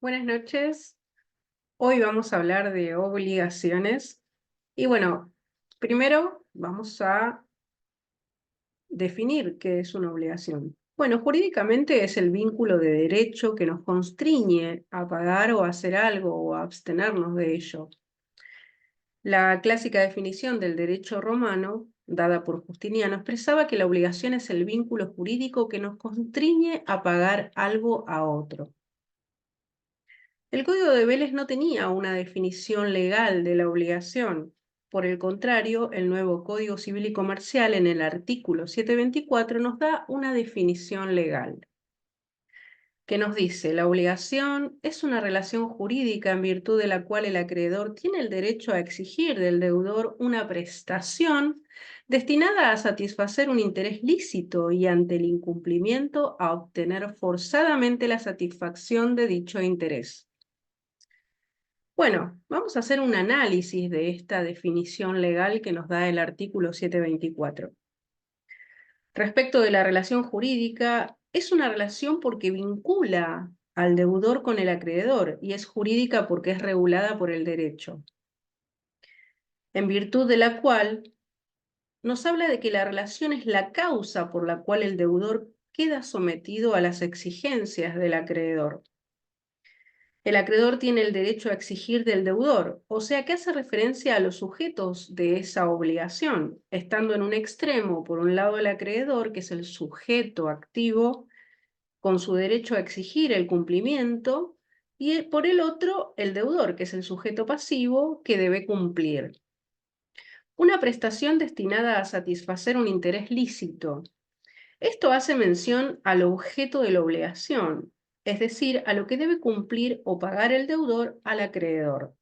Buenas noches. Hoy vamos a hablar de obligaciones. Y bueno, primero vamos a definir qué es una obligación. Bueno, jurídicamente es el vínculo de derecho que nos constriñe a pagar o a hacer algo o a abstenernos de ello. La clásica definición del derecho romano, dada por Justiniano, expresaba que la obligación es el vínculo jurídico que nos constriñe a pagar algo a otro. El Código de Vélez no tenía una definición legal de la obligación. Por el contrario, el nuevo Código Civil y Comercial en el artículo 724 nos da una definición legal que nos dice: la obligación es una relación jurídica en virtud de la cual el acreedor tiene el derecho a exigir del deudor una prestación destinada a satisfacer un interés lícito y ante el incumplimiento a obtener forzadamente la satisfacción de dicho interés. Bueno, vamos a hacer un análisis de esta definición legal que nos da el artículo 724. Respecto de la relación jurídica, es una relación porque vincula al deudor con el acreedor y es jurídica porque es regulada por el derecho, en virtud de la cual nos habla de que la relación es la causa por la cual el deudor queda sometido a las exigencias del acreedor. El acreedor tiene el derecho a exigir del deudor, o sea que hace referencia a los sujetos de esa obligación, estando en un extremo, por un lado el acreedor, que es el sujeto activo, con su derecho a exigir el cumplimiento, y por el otro el deudor, que es el sujeto pasivo, que debe cumplir. Una prestación destinada a satisfacer un interés lícito. Esto hace mención al objeto de la obligación, es decir, a lo que debe cumplir o pagar el deudor al acreedor.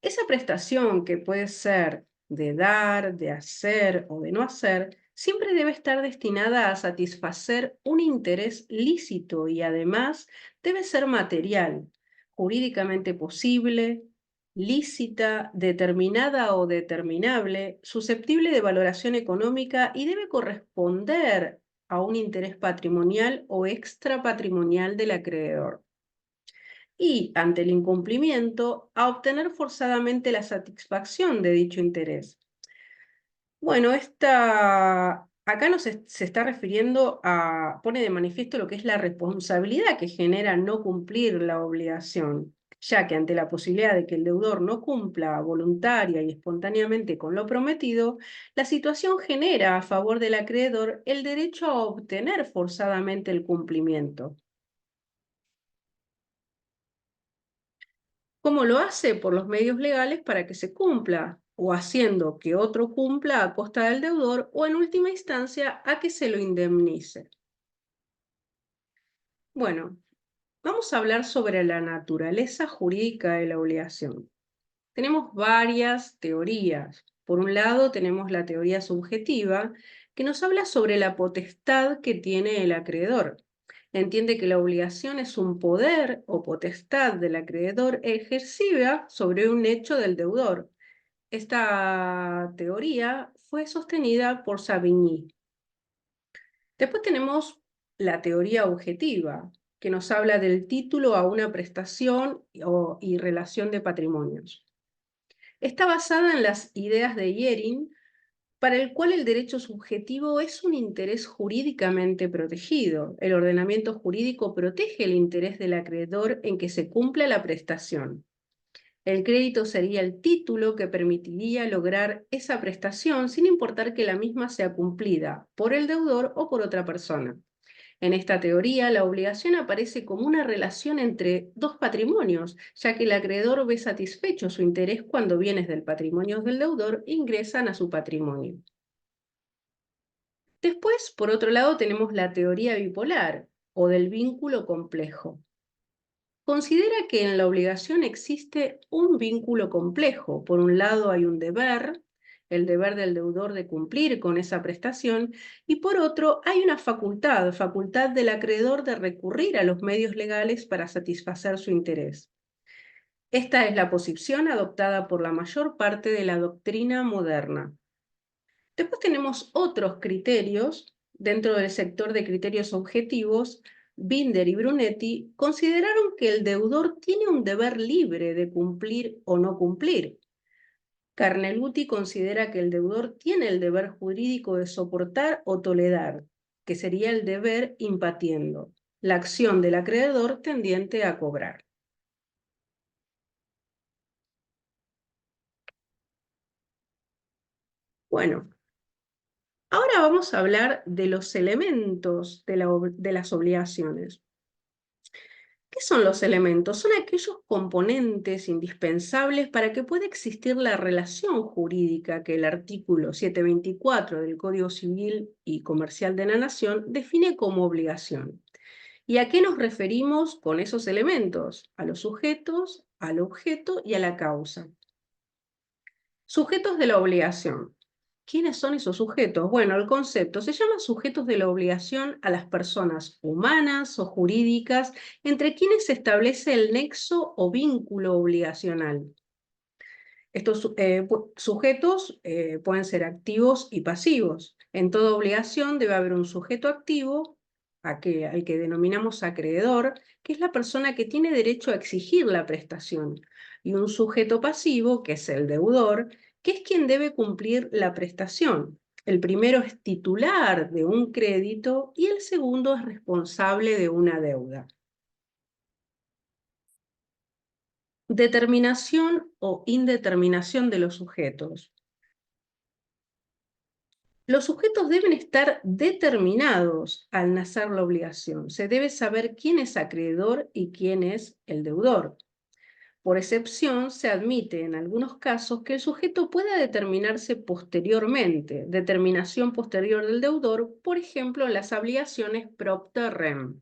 Esa prestación, que puede ser de dar, de hacer o de no hacer, siempre debe estar destinada a satisfacer un interés lícito y además debe ser material, jurídicamente posible, lícita, determinada o determinable, susceptible de valoración económica y debe corresponder a un interés patrimonial o extrapatrimonial del acreedor. Y, ante el incumplimiento, a obtener forzadamente la satisfacción de dicho interés. Bueno, acá se está refiriendo pone de manifiesto lo que es la responsabilidad que genera no cumplir la obligación, ya que ante la posibilidad de que el deudor no cumpla voluntaria y espontáneamente con lo prometido, la situación genera a favor del acreedor el derecho a obtener forzadamente el cumplimiento. ¿Cómo lo hace? Por los medios legales para que se cumpla, o haciendo que otro cumpla a costa del deudor, o en última instancia a que se lo indemnice. Bueno, vamos a hablar sobre la naturaleza jurídica de la obligación. Tenemos varias teorías. Por un lado tenemos la teoría subjetiva, que nos habla sobre la potestad que tiene el acreedor. Entiende que la obligación es un poder o potestad del acreedor ejercida sobre un hecho del deudor. Esta teoría fue sostenida por Savigny. Después tenemos la teoría objetiva, que nos habla del título a una prestación y relación de patrimonios. Está basada en las ideas de Yering, para el cual el derecho subjetivo es un interés jurídicamente protegido. El ordenamiento jurídico protege el interés del acreedor en que se cumpla la prestación. El crédito sería el título que permitiría lograr esa prestación sin importar que la misma sea cumplida por el deudor o por otra persona. En esta teoría, la obligación aparece como una relación entre dos patrimonios, ya que el acreedor ve satisfecho su interés cuando bienes del patrimonio del deudor ingresan a su patrimonio. Después, por otro lado, tenemos la teoría bipolar o del vínculo complejo. Considera que en la obligación existe un vínculo complejo. Por un lado hay un deber, el deber del deudor de cumplir con esa prestación, y por otro hay una facultad del acreedor de recurrir a los medios legales para satisfacer su interés. Esta es la posición adoptada por la mayor parte de la doctrina moderna. Después tenemos otros criterios dentro del sector de criterios objetivos, Binder y Brunetti consideraron que el deudor tiene un deber libre de cumplir o no cumplir. Carneluti considera que el deudor tiene el deber jurídico de soportar o tolerar, que sería el deber impatiendo, la acción del acreedor tendiente a cobrar. Bueno, ahora vamos a hablar de los elementos de las obligaciones. ¿Qué son los elementos? Son aquellos componentes indispensables para que pueda existir la relación jurídica que el artículo 724 del Código Civil y Comercial de la Nación define como obligación. ¿Y a qué nos referimos con esos elementos? A los sujetos, al objeto y a la causa. Sujetos de la obligación. ¿Quiénes son esos sujetos? Bueno, el concepto se llama sujetos de la obligación a las personas humanas o jurídicas entre quienes se establece el nexo o vínculo obligacional. Estos sujetos pueden ser activos y pasivos. En toda obligación debe haber un sujeto activo, al que denominamos acreedor, que es la persona que tiene derecho a exigir la prestación, y un sujeto pasivo, que es el deudor, que es quien debe cumplir la prestación. El primero es titular de un crédito y el segundo es responsable de una deuda. Determinación o indeterminación de los sujetos. Los sujetos deben estar determinados al nacer la obligación. Se debe saber quién es acreedor y quién es el deudor. Por excepción, se admite en algunos casos que el sujeto pueda determinarse posteriormente, determinación posterior del deudor, por ejemplo, en las obligaciones propter rem,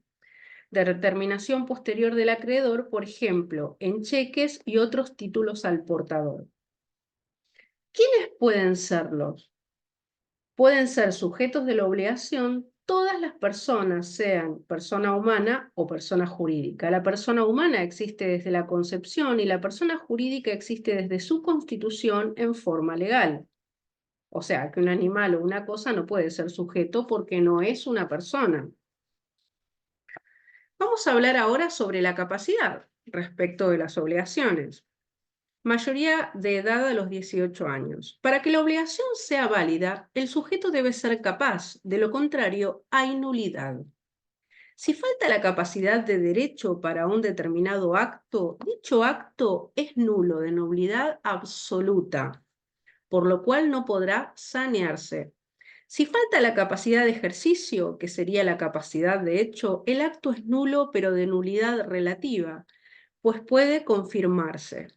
de determinación posterior del acreedor, por ejemplo, en cheques y otros títulos al portador. ¿Quiénes pueden serlos? Pueden ser sujetos de la obligación todas las personas, sean persona humana o persona jurídica. La persona humana existe desde la concepción y la persona jurídica existe desde su constitución en forma legal. O sea, que un animal o una cosa no puede ser sujeto porque no es una persona. Vamos a hablar ahora sobre la capacidad respecto de las obligaciones. Mayoría de edad a los 18 años. Para que la obligación sea válida, el sujeto debe ser capaz, de lo contrario, hay nulidad. Si falta la capacidad de derecho para un determinado acto, dicho acto es nulo de nulidad absoluta, por lo cual no podrá sanearse. Si falta la capacidad de ejercicio, que sería la capacidad de hecho, el acto es nulo pero de nulidad relativa, pues puede confirmarse.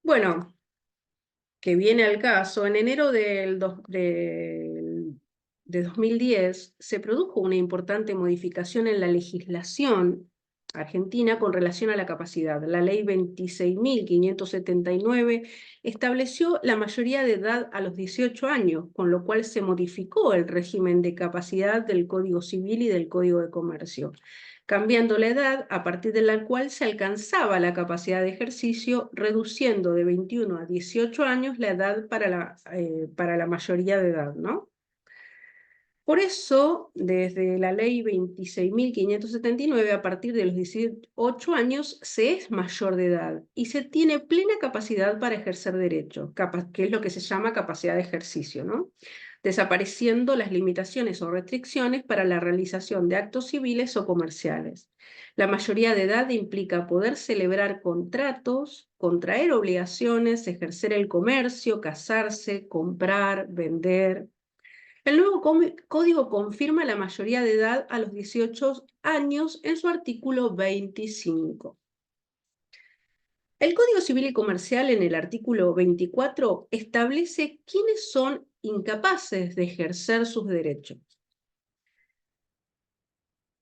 Bueno, que viene al caso, en enero de 2010 se produjo una importante modificación en la legislación argentina con relación a la capacidad. La ley 26.579 estableció la mayoría de edad a los 18 años, con lo cual se modificó el régimen de capacidad del Código Civil y del Código de Comercio, cambiando la edad a partir de la cual se alcanzaba la capacidad de ejercicio, reduciendo de 21 a 18 años la edad para la mayoría de edad, ¿no? Por eso, desde la ley 26.579, a partir de los 18 años, se es mayor de edad y se tiene plena capacidad para ejercer derecho, que es lo que se llama capacidad de ejercicio, ¿no? Desapareciendo las limitaciones o restricciones para la realización de actos civiles o comerciales. La mayoría de edad implica poder celebrar contratos, contraer obligaciones, ejercer el comercio, casarse, comprar, vender. El nuevo código confirma la mayoría de edad a los 18 años en su artículo 25. El Código Civil y Comercial en el artículo 24 establece quiénes son incapaces de ejercer sus derechos.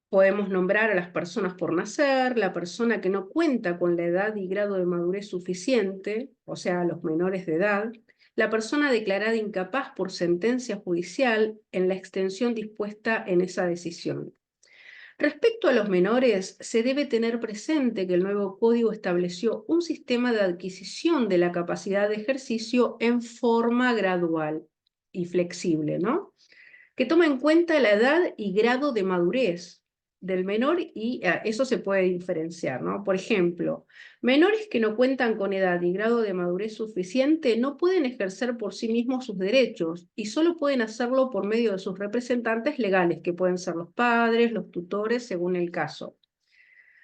Podemos nombrar a las personas por nacer, la persona que no cuenta con la edad y grado de madurez suficiente, o sea, a los menores de edad, la persona declarada incapaz por sentencia judicial en la extensión dispuesta en esa decisión. Respecto a los menores, se debe tener presente que el nuevo código estableció un sistema de adquisición de la capacidad de ejercicio en forma gradual y flexible, ¿no? que toma en cuenta la edad y grado de madurez del menor y eso se puede diferenciar, ¿no? Por ejemplo, menores que no cuentan con edad y grado de madurez suficiente no pueden ejercer por sí mismos sus derechos y solo pueden hacerlo por medio de sus representantes legales, que pueden ser los padres, los tutores, según el caso.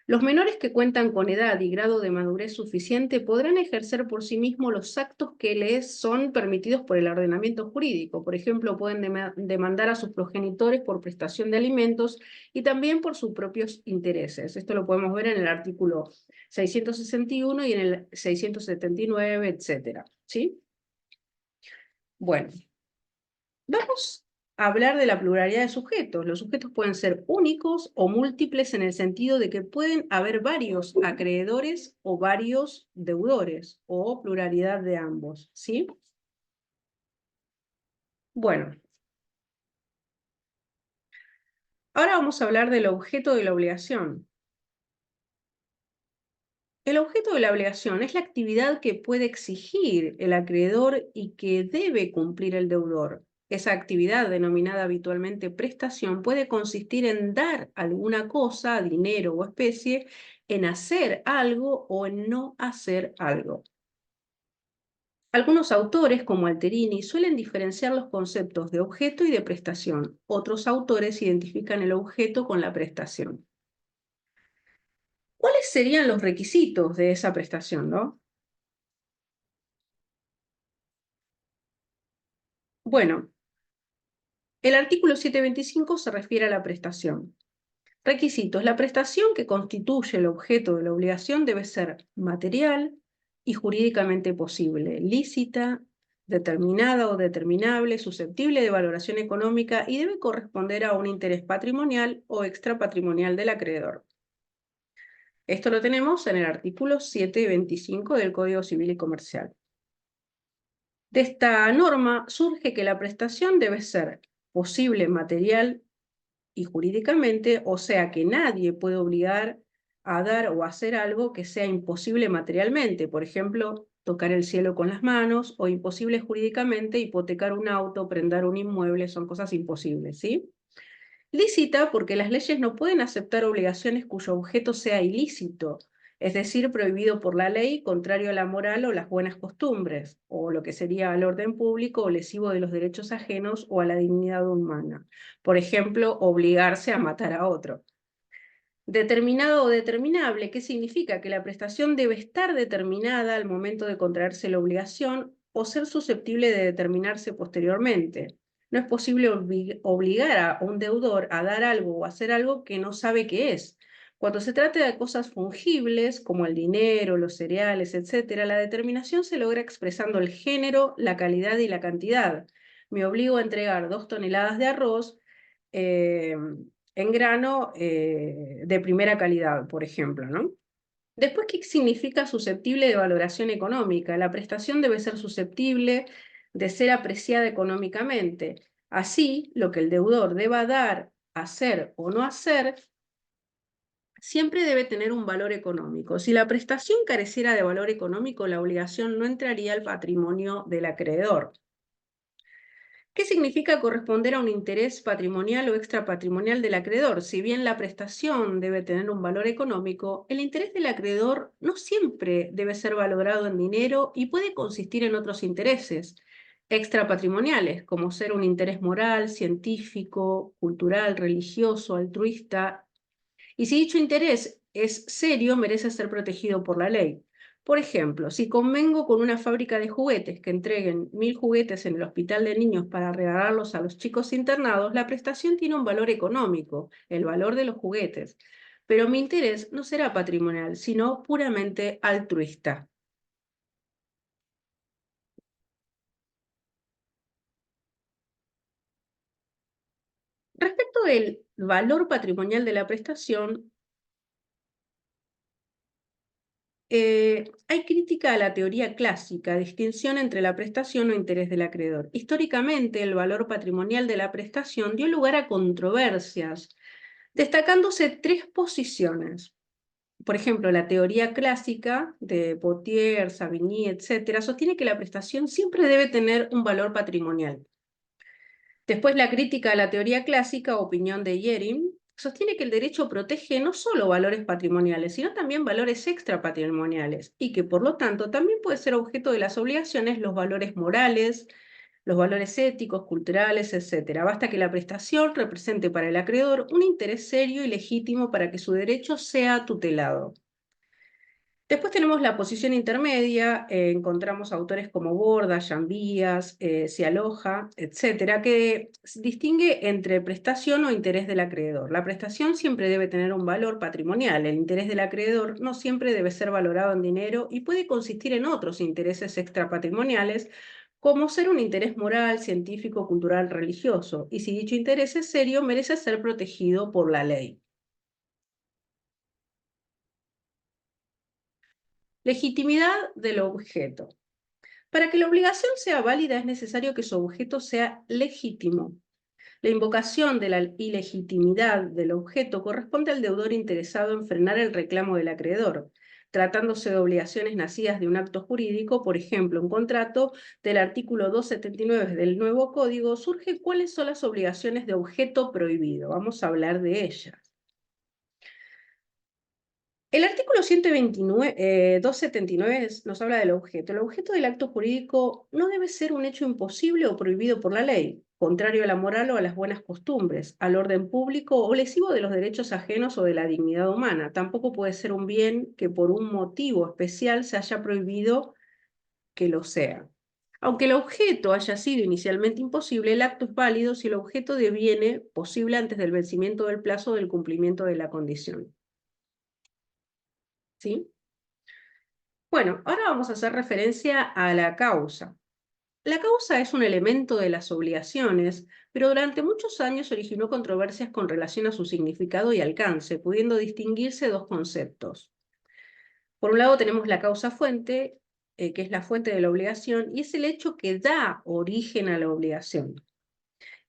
Los menores que cuentan con edad y grado de madurez suficiente podrán ejercer por sí mismos los actos que les son permitidos por el ordenamiento jurídico. Por ejemplo, pueden demandar a sus progenitores por prestación de alimentos y también por sus propios intereses. Esto lo podemos ver en el artículo 661 y en el 679, etcétera. ¿Sí? Bueno, vamos a hablar de la pluralidad de sujetos. Los sujetos pueden ser únicos o múltiples en el sentido de que pueden haber varios acreedores o varios deudores, o pluralidad de ambos, ¿sí? Bueno, ahora vamos a hablar del objeto de la obligación. El objeto de la obligación es la actividad que puede exigir el acreedor y que debe cumplir el deudor. Esa actividad, denominada habitualmente prestación, puede consistir en dar alguna cosa, dinero o especie, en hacer algo o en no hacer algo. Algunos autores, como Alterini, suelen diferenciar los conceptos de objeto y de prestación. Otros autores identifican el objeto con la prestación. ¿Cuáles serían los requisitos de esa prestación, no? Bueno, el artículo 725 se refiere a la prestación. Requisitos. La prestación que constituye el objeto de la obligación debe ser material y jurídicamente posible, lícita, determinada o determinable, susceptible de valoración económica y debe corresponder a un interés patrimonial o extrapatrimonial del acreedor. Esto lo tenemos en el artículo 725 del Código Civil y Comercial. De esta norma surge que la prestación debe ser posible material y jurídicamente, o sea que nadie puede obligar a dar o hacer algo que sea imposible materialmente, por ejemplo, tocar el cielo con las manos, o imposible jurídicamente, hipotecar un auto, prendar un inmueble, son cosas imposibles, ¿sí? Lícita porque las leyes no pueden aceptar obligaciones cuyo objeto sea ilícito, es decir, prohibido por la ley, contrario a la moral o las buenas costumbres, o lo que sería al orden público o lesivo de los derechos ajenos o a la dignidad humana. Por ejemplo, obligarse a matar a otro. Determinado o determinable, ¿qué significa? Que la prestación debe estar determinada al momento de contraerse la obligación o ser susceptible de determinarse posteriormente. No es posible obligar a un deudor a dar algo o hacer algo que no sabe qué es. Cuando se trata de cosas fungibles, como el dinero, los cereales, etc., la determinación se logra expresando el género, la calidad y la cantidad. Me obligo a entregar 2 toneladas de arroz, en grano de primera calidad, por ejemplo, ¿no? Después, ¿qué significa susceptible de valoración económica? La prestación debe ser susceptible de ser apreciada económicamente. Así, lo que el deudor deba dar, hacer o no hacer, siempre debe tener un valor económico. Si la prestación careciera de valor económico, la obligación no entraría al patrimonio del acreedor. ¿Qué significa corresponder a un interés patrimonial o extrapatrimonial del acreedor? Si bien la prestación debe tener un valor económico, el interés del acreedor no siempre debe ser valorado en dinero y puede consistir en otros intereses extrapatrimoniales, como ser un interés moral, científico, cultural, religioso, altruista. Y si dicho interés es serio, merece ser protegido por la ley. Por ejemplo, si convengo con una fábrica de juguetes que entreguen 1000 juguetes en el hospital de niños para regalarlos a los chicos internados, la prestación tiene un valor económico, el valor de los juguetes. Pero mi interés no será patrimonial, sino puramente altruista. Respecto del valor patrimonial de la prestación, hay crítica a la teoría clásica, distinción entre la prestación o interés del acreedor. Históricamente, el valor patrimonial de la prestación dio lugar a controversias, destacándose 3 posiciones. Por ejemplo, la teoría clásica de Pottier, Savigny, etc., sostiene que la prestación siempre debe tener un valor patrimonial. Después, la crítica a la teoría clásica, opinión de Yering, sostiene que el derecho protege no solo valores patrimoniales, sino también valores extrapatrimoniales, y que por lo tanto también puede ser objeto de las obligaciones los valores morales, los valores éticos, culturales, etc. Basta que la prestación represente para el acreedor un interés serio y legítimo para que su derecho sea tutelado. Después tenemos la posición intermedia, encontramos autores como Borda, Llambías, Cialoja, etcétera, que distingue entre prestación o interés del acreedor. La prestación siempre debe tener un valor patrimonial, el interés del acreedor no siempre debe ser valorado en dinero y puede consistir en otros intereses extrapatrimoniales, como ser un interés moral, científico, cultural, religioso, y si dicho interés es serio, merece ser protegido por la ley. Legitimidad del objeto. Para que la obligación sea válida es necesario que su objeto sea legítimo. La invocación de la ilegitimidad del objeto corresponde al deudor interesado en frenar el reclamo del acreedor, tratándose de obligaciones nacidas de un acto jurídico, por ejemplo, un contrato. Del artículo 279 del nuevo código surge cuáles son las obligaciones de objeto prohibido. Vamos a hablar de ellas. El artículo 279 nos habla del objeto. El objeto del acto jurídico no debe ser un hecho imposible o prohibido por la ley, contrario a la moral o a las buenas costumbres, al orden público o lesivo de los derechos ajenos o de la dignidad humana. Tampoco puede ser un bien que por un motivo especial se haya prohibido que lo sea. Aunque el objeto haya sido inicialmente imposible, el acto es válido si el objeto deviene posible antes del vencimiento del plazo del cumplimiento de la condición. ¿Sí? Bueno, ahora vamos a hacer referencia a la causa. La causa es un elemento de las obligaciones, pero durante muchos años originó controversias con relación a su significado y alcance, pudiendo distinguirse dos conceptos. Por un lado tenemos la causa fuente, que es la fuente de la obligación, y es el hecho que da origen a la obligación.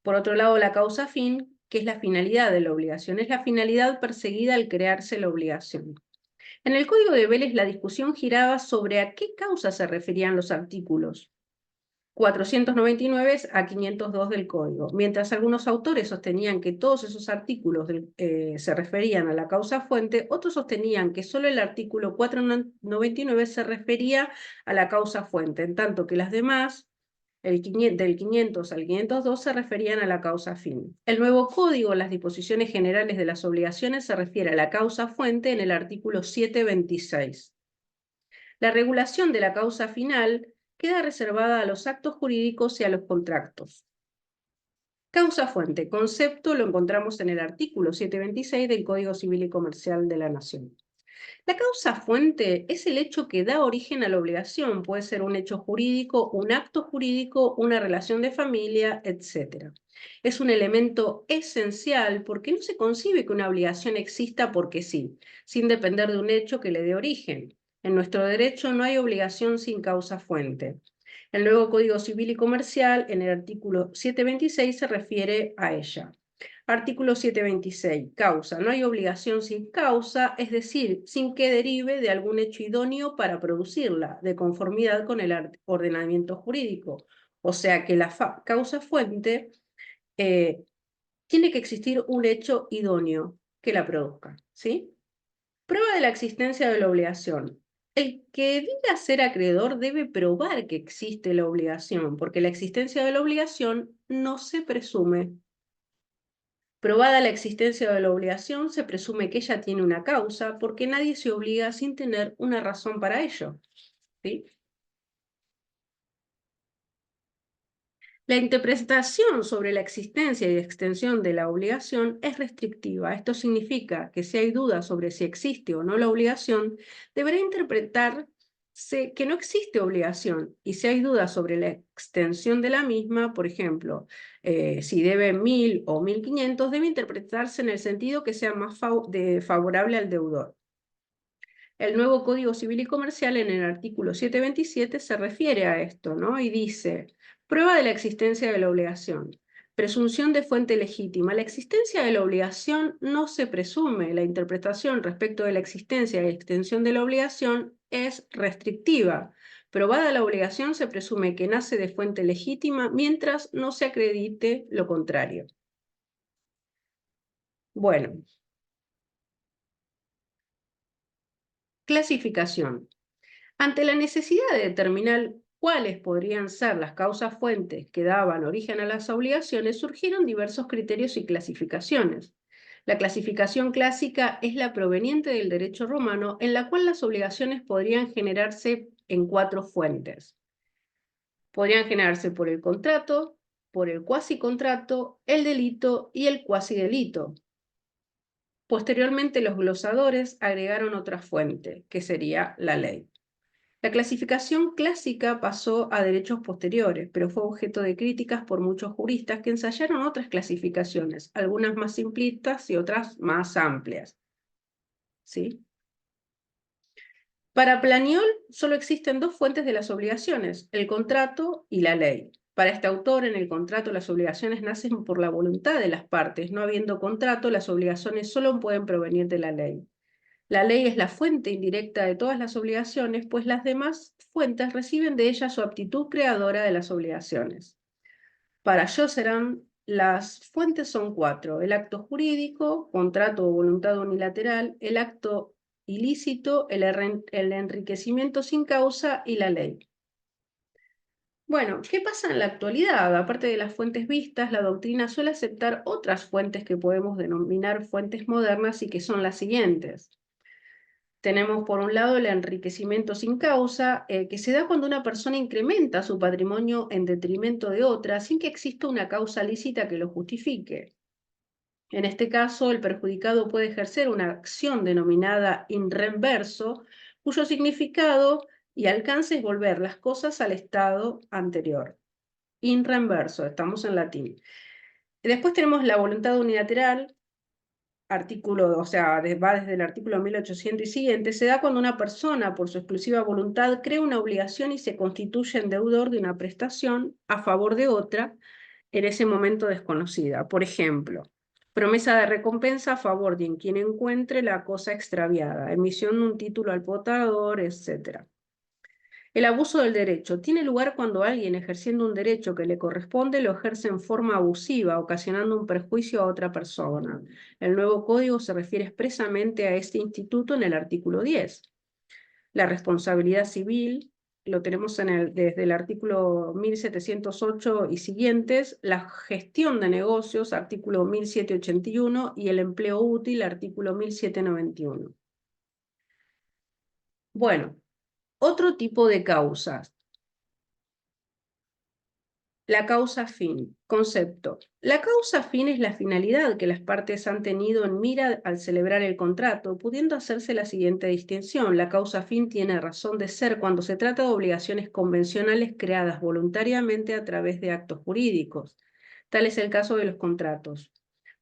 Por otro lado, la causa fin, que es la finalidad de la obligación, es la finalidad perseguida al crearse la obligación. En el Código de Vélez la discusión giraba sobre a qué causa se referían los artículos 499 a 502 del Código. Mientras algunos autores sostenían que todos esos artículos se referían a la causa fuente, otros sostenían que solo el artículo 499 se refería a la causa fuente, en tanto que las demás, del 500 al 502, se referían a la causa fin. El nuevo código, las disposiciones generales de las obligaciones, se refiere a la causa fuente en el artículo 726. La regulación de la causa final queda reservada a los actos jurídicos y a los contratos. Causa fuente, concepto, lo encontramos en el artículo 726 del Código Civil y Comercial de la Nación. La causa fuente es el hecho que da origen a la obligación. Puede ser un hecho jurídico, un acto jurídico, una relación de familia, etc. Es un elemento esencial porque no se concibe que una obligación exista porque sí, sin depender de un hecho que le dé origen. En nuestro derecho no hay obligación sin causa fuente. El nuevo Código Civil y Comercial, en el artículo 726, se refiere a ella. Artículo 726. Causa. No hay obligación sin causa, es decir, sin que derive de algún hecho idóneo para producirla, de conformidad con el ordenamiento jurídico. O sea que la causa fuente tiene que existir un hecho idóneo que la produzca, ¿sí? Prueba de la existencia de la obligación. El que diga ser acreedor debe probar que existe la obligación, porque la existencia de la obligación no se presume. Probada la existencia de la obligación, se presume que ella tiene una causa, porque nadie se obliga sin tener una razón para ello, ¿sí? La interpretación sobre la existencia y extensión de la obligación es restrictiva. Esto significa que si hay dudas sobre si existe o no la obligación, deberá interpretarse que no existe obligación. Y si hay dudas sobre la extensión de la misma, por ejemplo, si debe 1.000 o 1.500, debe interpretarse en el sentido que sea más favorable al deudor. El nuevo Código Civil y Comercial, en el artículo 727, se refiere a esto, ¿no? Y dice: prueba de la existencia de la obligación. Presunción de fuente legítima. La existencia de la obligación no se presume. La interpretación respecto de la existencia y extensión de la obligación es restrictiva. Probada la obligación, se presume que nace de fuente legítima mientras no se acredite lo contrario. Bueno, clasificación. Ante la necesidad de determinar cuáles podrían ser las causas fuentes que daban origen a las obligaciones, surgieron diversos criterios y clasificaciones. La clasificación clásica es la proveniente del derecho romano, en la cual las obligaciones podrían generarse en 4 fuentes. Podrían generarse por el contrato, por el cuasicontrato, el delito y el cuasidelito. Posteriormente, los glosadores agregaron otra fuente, que sería la ley. La clasificación clásica pasó a derechos posteriores, pero fue objeto de críticas por muchos juristas que ensayaron otras clasificaciones, algunas más simplistas y otras más amplias. ¿Sí? Para Planiol solo existen 2 fuentes de las obligaciones, el contrato y la ley. Para este autor, en el contrato las obligaciones nacen por la voluntad de las partes. No habiendo contrato, las obligaciones solo pueden provenir de la ley. La ley es la fuente indirecta de todas las obligaciones, pues las demás fuentes reciben de ella su aptitud creadora de las obligaciones. Para Josserand, las fuentes son 4: el acto jurídico, contrato o voluntad unilateral, el acto ilícito, el enriquecimiento sin causa y la ley. Bueno, ¿qué pasa en la actualidad? Aparte de las fuentes vistas, la doctrina suele aceptar otras fuentes que podemos denominar fuentes modernas y que son las siguientes. Tenemos por un lado el enriquecimiento sin causa, que se da cuando una persona incrementa su patrimonio en detrimento de otra sin que exista una causa lícita que lo justifique. En este caso, el perjudicado puede ejercer una acción denominada in rem verso, cuyo significado y alcance es volver las cosas al estado anterior. In rem verso, estamos en latín. Después tenemos la voluntad unilateral, artículo, o sea, va desde el artículo 1800 y siguiente, se da cuando una persona, por su exclusiva voluntad, crea una obligación y se constituye en deudor de una prestación a favor de otra en ese momento desconocida. Por ejemplo, promesa de recompensa a favor de quien encuentre la cosa extraviada, emisión de un título al portador, etc. El abuso del derecho tiene lugar cuando alguien, ejerciendo un derecho que le corresponde, lo ejerce en forma abusiva, ocasionando un perjuicio a otra persona. El nuevo código se refiere expresamente a este instituto en el artículo 10. La responsabilidad civil, lo tenemos desde el artículo 1708 y siguientes, la gestión de negocios, artículo 1781, y el empleo útil, artículo 1791. Bueno, otro tipo de causas. La causa fin. Concepto. La causa fin es la finalidad que las partes han tenido en mira al celebrar el contrato, pudiendo hacerse la siguiente distinción. La causa fin tiene razón de ser cuando se trata de obligaciones convencionales creadas voluntariamente a través de actos jurídicos. Tal es el caso de los contratos.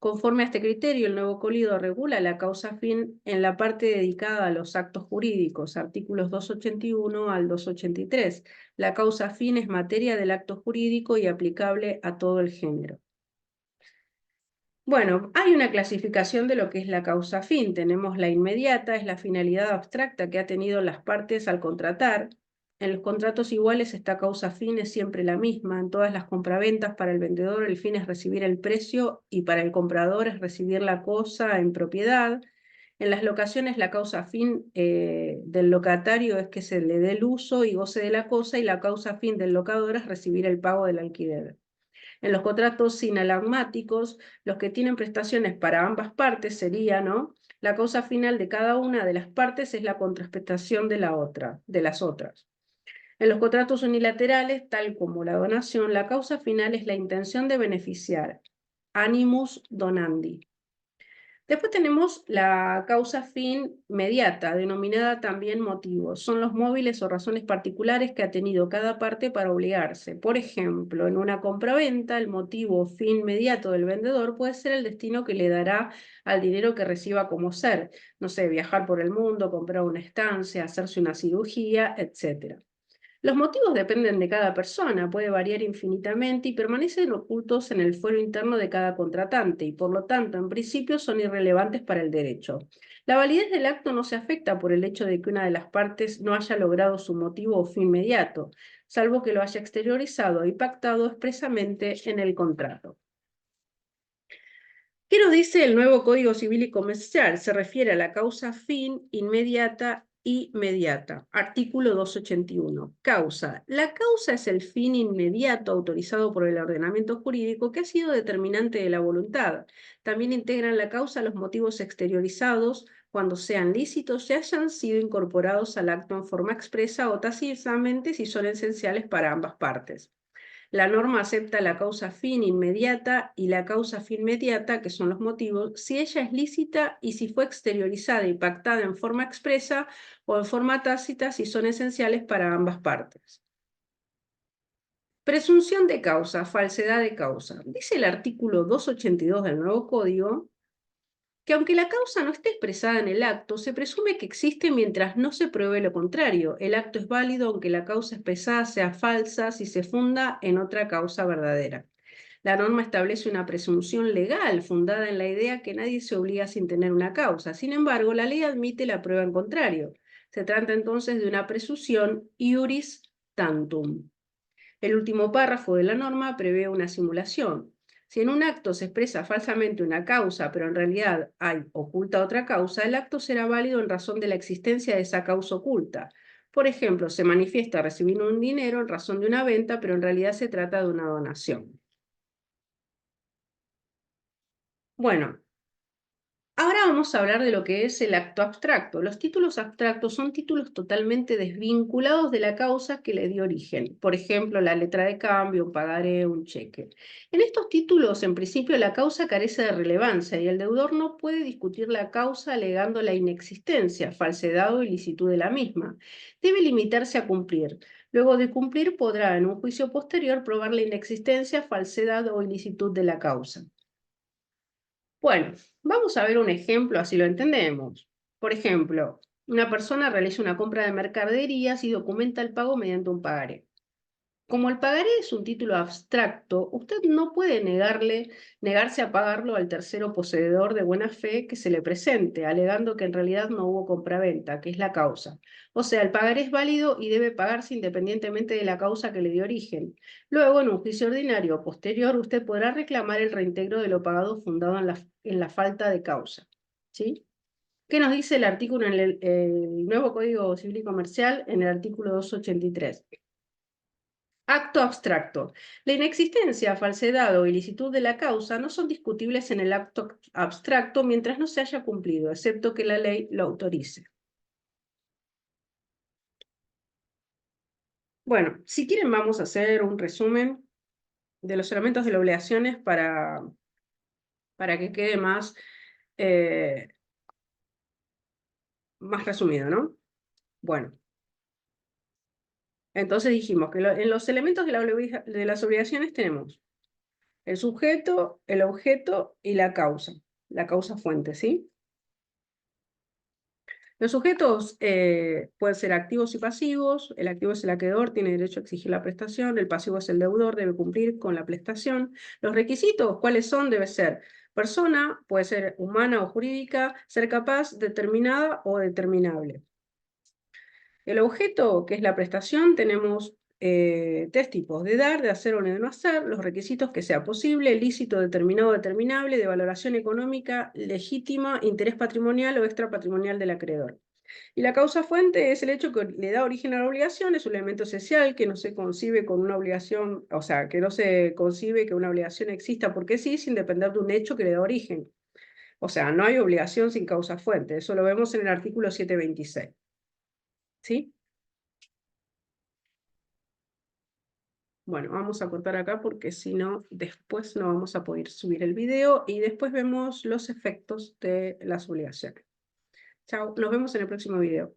Conforme a este criterio, el nuevo código regula la causa fin en la parte dedicada a los actos jurídicos, artículos 281 al 283. La causa fin es materia del acto jurídico y aplicable a todo el género. Bueno, hay una clasificación de lo que es la causa fin. Tenemos la inmediata, es la finalidad abstracta que ha tenido las partes al contratar. En los contratos iguales esta causa fin es siempre la misma. En todas las compraventas, para el vendedor el fin es recibir el precio y para el comprador es recibir la cosa en propiedad. En las locaciones la causa fin del locatario es que se le dé el uso y goce de la cosa, y la causa fin del locador es recibir el pago del alquiler. En los contratos sinalagmáticos, los que tienen prestaciones para ambas partes sería, ¿no? La causa final de cada una de las partes es la contraprestación de las otras. En los contratos unilaterales, tal como la donación, la causa final es la intención de beneficiar, animus donandi. Después tenemos la causa fin mediata, denominada también motivo. Son los móviles o razones particulares que ha tenido cada parte para obligarse. Por ejemplo, en una compraventa, el motivo fin mediato del vendedor puede ser el destino que le dará al dinero que reciba como ser. No sé, viajar por el mundo, comprar una estancia, hacerse una cirugía, etc. Los motivos dependen de cada persona, puede variar infinitamente y permanecen ocultos en el fuero interno de cada contratante y por lo tanto en principio son irrelevantes para el derecho. La validez del acto no se afecta por el hecho de que una de las partes no haya logrado su motivo o fin inmediato, salvo que lo haya exteriorizado y pactado expresamente en el contrato. ¿Qué nos dice el nuevo Código Civil y Comercial? Se refiere a la causa fin, inmediata y mediata. Artículo 281. Causa. La causa es el fin inmediato autorizado por el ordenamiento jurídico que ha sido determinante de la voluntad. También integran la causa los motivos exteriorizados cuando sean lícitos y hayan sido incorporados al acto en forma expresa o tácitamente si son esenciales para ambas partes. La norma acepta la causa fin inmediata y la causa fin mediata, que son los motivos, si ella es lícita y si fue exteriorizada y pactada en forma expresa o en forma tácita si son esenciales para ambas partes. Presunción de causa, falsedad de causa. Dice el artículo 282 del nuevo código que aunque la causa no esté expresada en el acto, se presume que existe mientras no se pruebe lo contrario. El acto es válido aunque la causa expresada sea falsa si se funda en otra causa verdadera. La norma establece una presunción legal fundada en la idea que nadie se obliga sin tener una causa. Sin embargo, la ley admite la prueba en contrario. Se trata entonces de una presunción iuris tantum. El último párrafo de la norma prevé una simulación. Si en un acto se expresa falsamente una causa, pero en realidad hay oculta otra causa, el acto será válido en razón de la existencia de esa causa oculta. Por ejemplo, se manifiesta recibir un dinero en razón de una venta, pero en realidad se trata de una donación. Bueno, ahora vamos a hablar de lo que es el acto abstracto. Los títulos abstractos son títulos totalmente desvinculados de la causa que le dio origen. Por ejemplo, la letra de cambio, un pagaré, un cheque. En estos títulos, en principio, la causa carece de relevancia y el deudor no puede discutir la causa alegando la inexistencia, falsedad o ilicitud de la misma. Debe limitarse a cumplir. Luego de cumplir, podrá en un juicio posterior probar la inexistencia, falsedad o ilicitud de la causa. Bueno, vamos a ver un ejemplo, así lo entendemos. Por ejemplo, una persona realiza una compra de mercaderías y documenta el pago mediante un pagaré. Como el pagaré es un título abstracto, usted no puede negarse a pagarlo al tercero poseedor de buena fe que se le presente, alegando que en realidad no hubo compraventa, que es la causa. O sea, el pagaré es válido y debe pagarse independientemente de la causa que le dio origen. Luego, en un juicio ordinario o posterior, usted podrá reclamar el reintegro de lo pagado fundado en la falta de causa. ¿Sí? ¿Qué nos dice el artículo en el nuevo Código Civil y Comercial en el artículo 283? Acto abstracto. La inexistencia, falsedad o ilicitud de la causa no son discutibles en el acto abstracto mientras no se haya cumplido, excepto que la ley lo autorice. Bueno, si quieren vamos a hacer un resumen de los elementos de las obligaciones para que quede eh, más resumido, ¿no? Bueno, entonces dijimos que en los elementos de las obligaciones tenemos el sujeto, el objeto y la causa fuente, ¿sí? Los sujetos pueden ser activos y pasivos. El activo es el acreedor, tiene derecho a exigir la prestación. El pasivo es el deudor, debe cumplir con la prestación. Los requisitos, ¿cuáles son? Debe ser persona, puede ser humana o jurídica, ser capaz, determinada o determinable. El objeto, que es la prestación, tenemos tres tipos: de dar, de hacer o de no hacer. Los requisitos: que sea posible, lícito, determinado o determinable, de valoración económica, legítima, interés patrimonial o extrapatrimonial del acreedor. Y la causa fuente es el hecho que le da origen a la obligación, es un elemento esencial que no se concibe con una obligación, o sea, que no se concibe que una obligación exista porque sí, sin depender de un hecho que le da origen. O sea, no hay obligación sin causa fuente, eso lo vemos en el artículo 726. ¿Sí? Bueno, vamos a cortar acá porque si no, después no vamos a poder subir el video y después vemos los efectos de las obligaciones. Chao, nos vemos en el próximo video.